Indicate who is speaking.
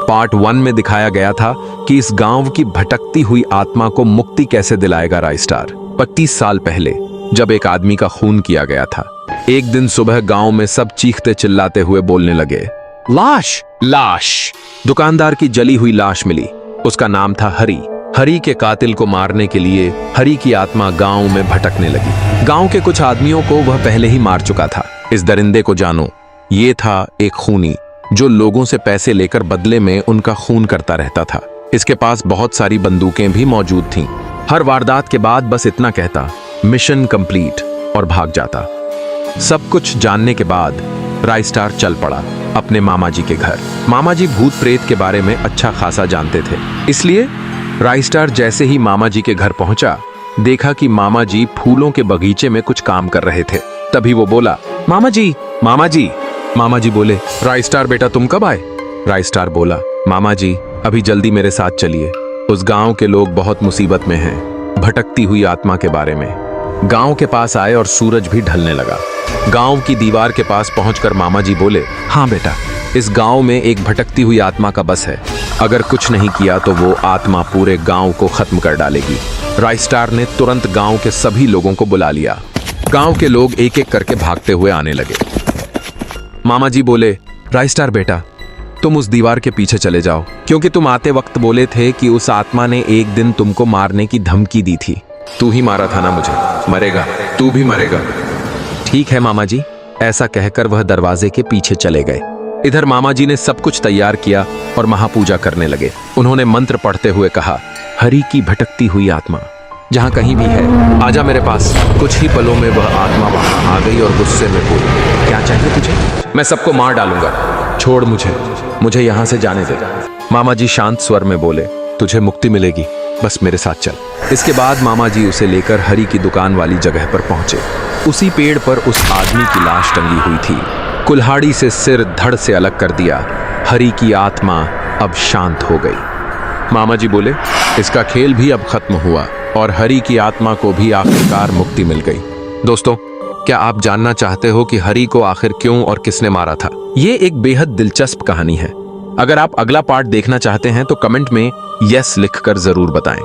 Speaker 1: Part 1 में दिखाया गया था कि इस गांव की भटकती हुई आत्मा को मुक्ति कैसे दिलाएगा रायस्टार। 25 साल पहले जब एक आदमी का खून किया गया था, एक दिन सुबह गांव में सब चीखते चिल्लाते हुए बोलने लगे, लाश लाश। दुकानदार की जली हुई लाश मिली। उसका नाम था हरी। हरी के कातिल को मारने के लिए हरी की आत्मा गांव में भटकने लगी। गांव के कुछ आदमियों को वह पहले ही मार चुका था। इस दरिंदे को जानो, ये था एक खूनी जो लोगों से पैसे लेकर बदले में उनका खून करता रहता था। इसके पास बहुत सारी बंदूकें भी मौजूद थीं। हर वारदात के बाद बस इतना कहता, मिशन कंप्लीट, और भाग जाता। सब कुछ जानने के बाद रायस्टार चल पड़ा अपने मामा जी के घर। मामा जी भूत प्रेत के बारे में अच्छा खासा जानते थे, इसलिए रायस्टार जैसे ही मामा जी के घर पहुंचा, देखा कि मामा जी फूलों के बगीचे में कुछ काम कर रहे थे। तभी वो बोला, मामा जी मामा जी। मामा जी बोले, रायस्टार बेटा तुम कब आए? रायस्टार बोला, मामा जी अभी जल्दी मेरे साथ चलिए। उस गांव के लोग बहुत मुसीबत में हैं, भटकती हुई आत्मा के बारे में। गांव के पास आए और सूरज भी ढलने लगा। गांव की दीवार के पास पहुंचकर मामा जी बोले, हाँ बेटा, इस गांव में एक भटकती हुई आत्मा का बस है। अगर कुछ नहीं किया तो वो आत्मा पूरे गांव को खत्म कर डालेगी। रायस्टार ने तुरंत गांव के सभी लोगों को बुला लिया। गांव के लोग एक एक करके भागते हुए आने लगे। मामा जी बोले, रायस्टार बेटा तुम उस दीवार के पीछे चले जाओ, क्योंकि तुम आते वक्त बोले थे कि उस आत्मा ने एक दिन तुमको मारने की धमकी दी थी। तू ही मारा था ना मुझे, मरेगा, तू भी मरेगा। ठीक है मामा जी, ऐसा कहकर वह दरवाजे के पीछे चले गए। इधर मामा जी ने सब कुछ तैयार किया और महापूजा करने लगे। उन्होंने मंत्र पढ़ते हुए कहा, हरि की भटकती हुई आत्मा जहां कहीं भी है, आजा मेरे पास। कुछ ही पलों में वह आत्मा वहां आ गई और गुस्से में बोली, क्या चाहिए तुझे? मैं सबको मार डालूंगा, छोड़ मुझे यहां से जाने दे। मामा जी शांत स्वर में बोले, तुझे मुक्ति मिलेगी, बस मेरे साथ चल। इसके बाद मामा जी उसे लेकर हरि की दुकान वाली जगह पर पहुंचे। उसी पेड़ पर उस आदमी की लाश टंगी हुई थी। कुल्हाड़ी से सिर धड़ से अलग कर दिया। हरि की आत्मा अब शांत हो गई। मामा जी बोले, इसका खेल भी अब खत्म हुआ और हरि की आत्मा को भी आखिरकार मुक्ति मिल गई। दोस्तों, क्या आप जानना चाहते हो कि हरि को आखिर क्यों और किसने मारा था? ये एक बेहद दिलचस्प कहानी है। अगर आप अगला पार्ट देखना चाहते हैं तो कमेंट में यस लिखकर जरूर बताएं।